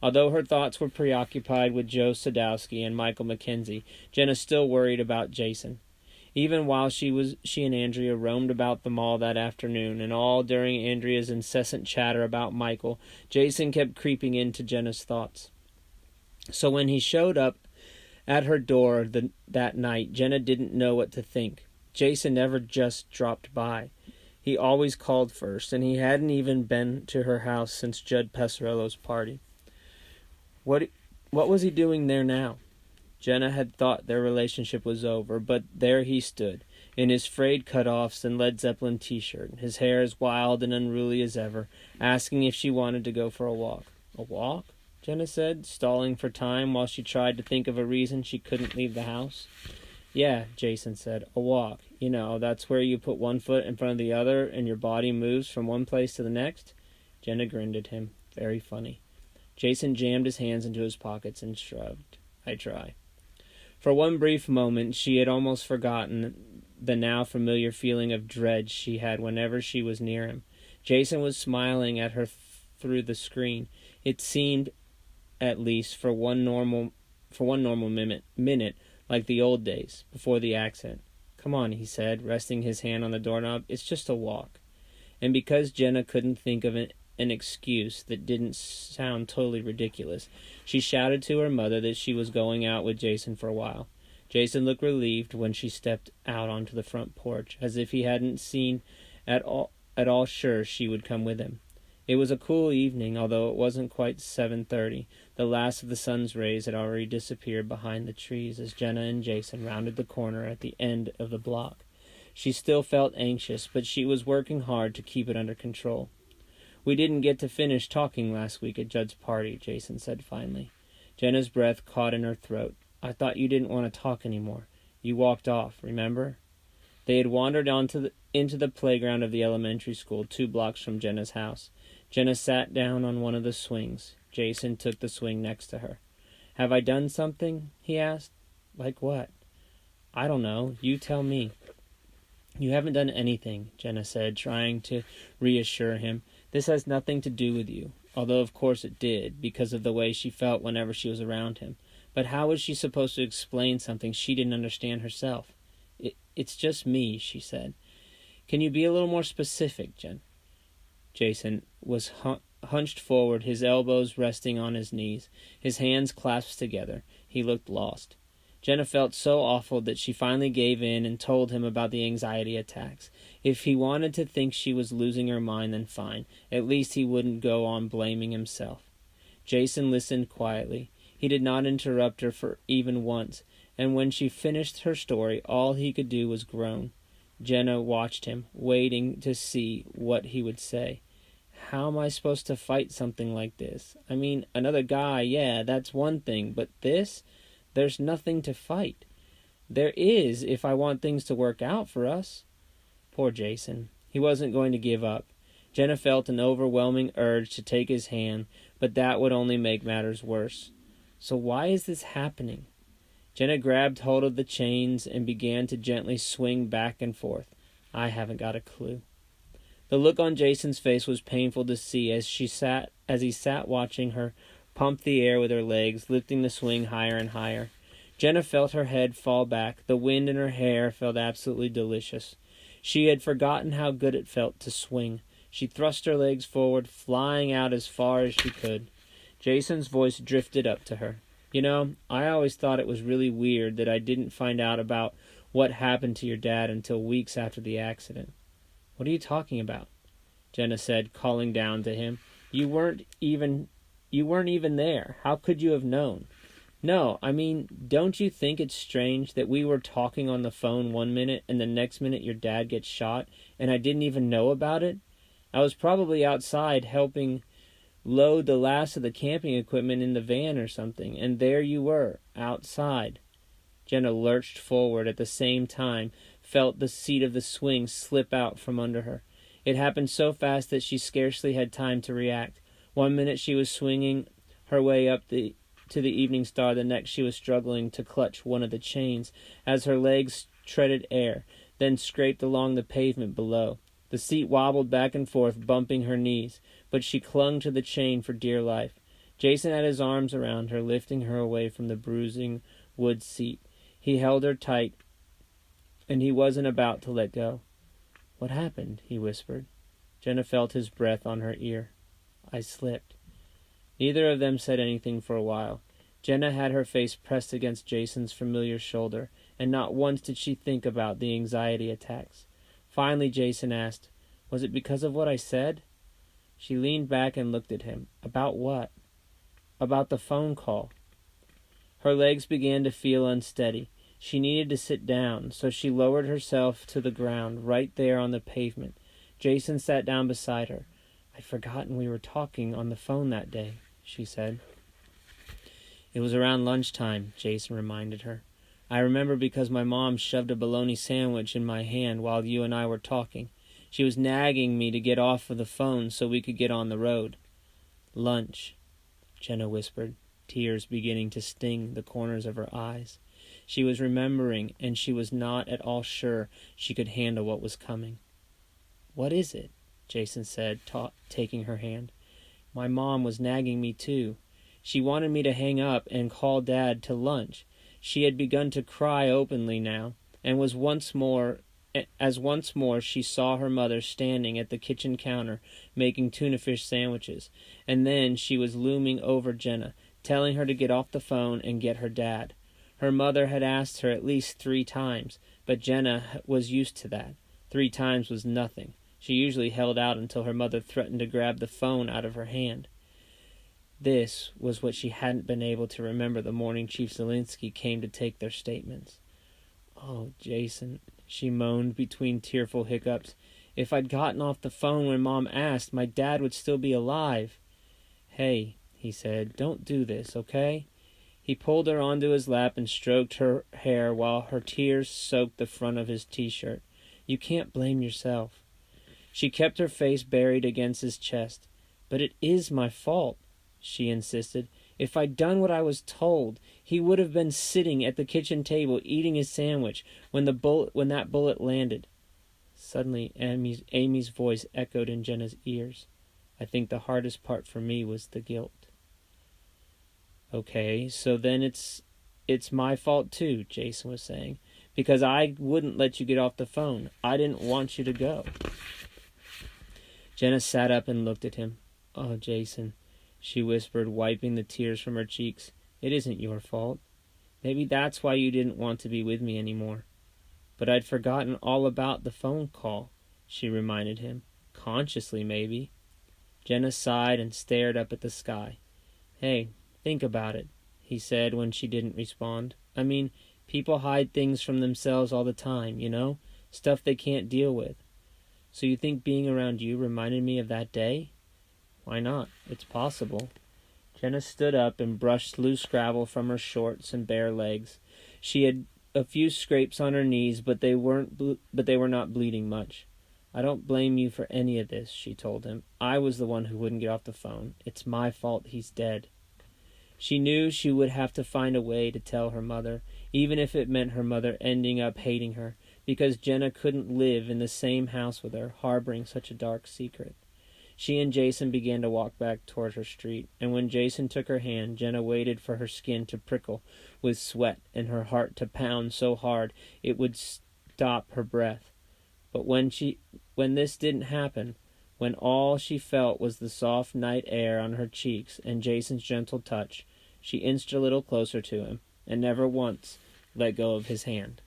Although her thoughts were preoccupied with Joe Sadowski and Michael Mackenzie, Jenna still worried about Jason. Even while she and Andrea roamed about the mall that afternoon, and all during Andrea's incessant chatter about Michael, Jason kept creeping into Jenna's thoughts. So when he showed up at her door that night, Jenna didn't know what to think. Jason never just dropped by. He always called first, and he hadn't even been to her house since Judd Pesarello's party. What was he doing there now? Jenna had thought their relationship was over, but there he stood, in his frayed cut-offs and Led Zeppelin t-shirt, his hair as wild and unruly as ever, asking if she wanted to go for a walk. A walk? Jenna said, stalling for time while she tried to think of a reason she couldn't leave the house. Yeah, Jason said, a walk. You know, that's where you put one foot in front of the other and your body moves from one place to the next. Jenna grinned at him. Very funny. Jason jammed his hands into his pockets and shrugged. I try. For one brief moment, she had almost forgotten the now familiar feeling of dread she had whenever she was near him. Jason was smiling at her through the screen. It seemed, at least for one normal minute, like the old days, before the accident. Come on, he said, resting his hand on the doorknob. It's just a walk. And because Jenna couldn't think of an excuse that didn't sound totally ridiculous, she shouted to her mother that she was going out with Jason for a while. Jason looked relieved when she stepped out onto the front porch, as if he hadn't seemed at all sure she would come with him. It was a cool evening, although it wasn't quite 7:30. The last of the sun's rays had already disappeared behind the trees as Jenna and Jason rounded the corner at the end of the block. She still felt anxious, but she was working hard to keep it under control. We didn't get to finish talking last week at Judd's party, Jason said finally. Jenna's breath caught in her throat. I thought you didn't want to talk anymore. You walked off, remember? They had wandered into the playground of the elementary school 2 blocks from Jenna's house. Jenna sat down on one of the swings. Jason took the swing next to her. Have I done something? He asked. Like what? I don't know. You tell me. You haven't done anything, Jenna said, trying to reassure him. This has nothing to do with you, although of course it did, because of the way she felt whenever she was around him. But how was she supposed to explain something she didn't understand herself? It's just me, she said. Can you be a little more specific, Jen? Jason was hunched forward, his elbows resting on his knees, his hands clasped together. He looked lost. Jenna felt so awful that she finally gave in and told him about the anxiety attacks. If he wanted to think she was losing her mind, then fine. At least he wouldn't go on blaming himself. Jason listened quietly. He did not interrupt her for even once, and when she finished her story, all he could do was groan. Jenna watched him, waiting to see what he would say. How am I supposed to fight something like this? I mean, another guy, yeah, that's one thing, but this? There's nothing to fight. There is, if I want things to work out for us. Poor Jason. He wasn't going to give up. Jenna felt an overwhelming urge to take his hand, but that would only make matters worse. So why is this happening? Jenna grabbed hold of the chains and began to gently swing back and forth. I haven't got a clue. The look on Jason's face was painful to see as he sat watching her pump the air with her legs, lifting the swing higher and higher. Jenna felt her head fall back. The wind in her hair felt absolutely delicious. She had forgotten how good it felt to swing. She thrust her legs forward, flying out as far as she could. Jason's voice drifted up to her. You know, I always thought it was really weird that I didn't find out about what happened to your dad until weeks after the accident. What are you talking about? Jenna said, calling down to him. You weren't even there. How could you have known? No, I mean, don't you think it's strange that we were talking on the phone one minute and the next minute your dad gets shot and I didn't even know about it? I was probably outside helping load the last of the camping equipment in the van or something, and there you were, outside. Jenna lurched forward at the same time, felt the seat of the swing slip out from under her. It happened so fast that she scarcely had time to react. 1 minute she was swinging her way up to the evening star, the next she was struggling to clutch one of the chains as her legs treaded air, then scraped along the pavement below. The seat wobbled back and forth, bumping her knees, but she clung to the chain for dear life. Jason had his arms around her, lifting her away from the bruising wood seat. He held her tight, and he wasn't about to let go. "What happened?" he whispered. Jenna felt his breath on her ear. "I slipped." Neither of them said anything for a while. Jenna had her face pressed against Jason's familiar shoulder, and not once did she think about the anxiety attacks. Finally Jason asked, "Was it because of what I said?" She leaned back and looked at him. "About what?" "About the phone call." Her legs began to feel unsteady. She needed to sit down, so she lowered herself to the ground, right there on the pavement. Jason sat down beside her. "I'd forgotten we were talking on the phone that day," she said. "It was around lunchtime," Jason reminded her. "I remember because my mom shoved a bologna sandwich in my hand while you and I were talking. She was nagging me to get off of the phone so we could get on the road." "Lunch," Jenna whispered, tears beginning to sting the corners of her eyes. She was remembering, and she was not at all sure she could handle what was coming. "What is it?" Jason said, taking her hand. "My mom was nagging me too. She wanted me to hang up and call Dad to lunch. She had begun to cry openly now, and once more she saw her mother standing at the kitchen counter making tuna fish sandwiches, and then she was looming over Jenna, telling her to get off the phone and get her dad. Her mother had asked her at least 3 times, but Jenna was used to that. 3 times was nothing. She usually held out until her mother threatened to grab the phone out of her hand. This was what she hadn't been able to remember the morning Chief Zielinski came to take their statements. "Oh, Jason," she moaned between tearful hiccups. "If I'd gotten off the phone when Mom asked, my dad would still be alive." "Hey," he said, "don't do this, okay?" He pulled her onto his lap and stroked her hair while her tears soaked the front of his t-shirt. "You can't blame yourself." She kept her face buried against his chest. "But it is my fault," she insisted. "If I'd done what I was told, he would have been sitting at the kitchen table eating his sandwich when that bullet landed." Suddenly Amy's voice echoed in Jenna's ears. "I think the hardest part for me was the guilt." "Okay, so then it's my fault too," Jason was saying, "because I wouldn't let you get off the phone. I didn't want you to go." Jenna sat up and looked at him. "Oh, Jason," she whispered, wiping the tears from her cheeks. "It isn't your fault. Maybe that's why you didn't want to be with me anymore." "But I'd forgotten all about the phone call," she reminded him. "Consciously, maybe." Jenna sighed and stared up at the sky. "Hey, think about it," he said when she didn't respond. "I mean, people hide things from themselves all the time, you know? Stuff they can't deal with. So you think being around you reminded me of that day?" "Why not? It's possible." Jenna stood up and brushed loose gravel from her shorts and bare legs. She had a few scrapes on her knees, but they were not bleeding much. "I don't blame you for any of this," she told him. "I was the one who wouldn't get off the phone. It's my fault he's dead." She knew she would have to find a way to tell her mother, even if it meant her mother ending up hating her, because Jenna couldn't live in the same house with her, harboring such a dark secret. She and Jason began to walk back toward her street, and when Jason took her hand, Jenna waited for her skin to prickle with sweat and her heart to pound so hard it would stop her breath. But when this didn't happen, when all she felt was the soft night air on her cheeks and Jason's gentle touch, she inched a little closer to him, and never once let go of his hand.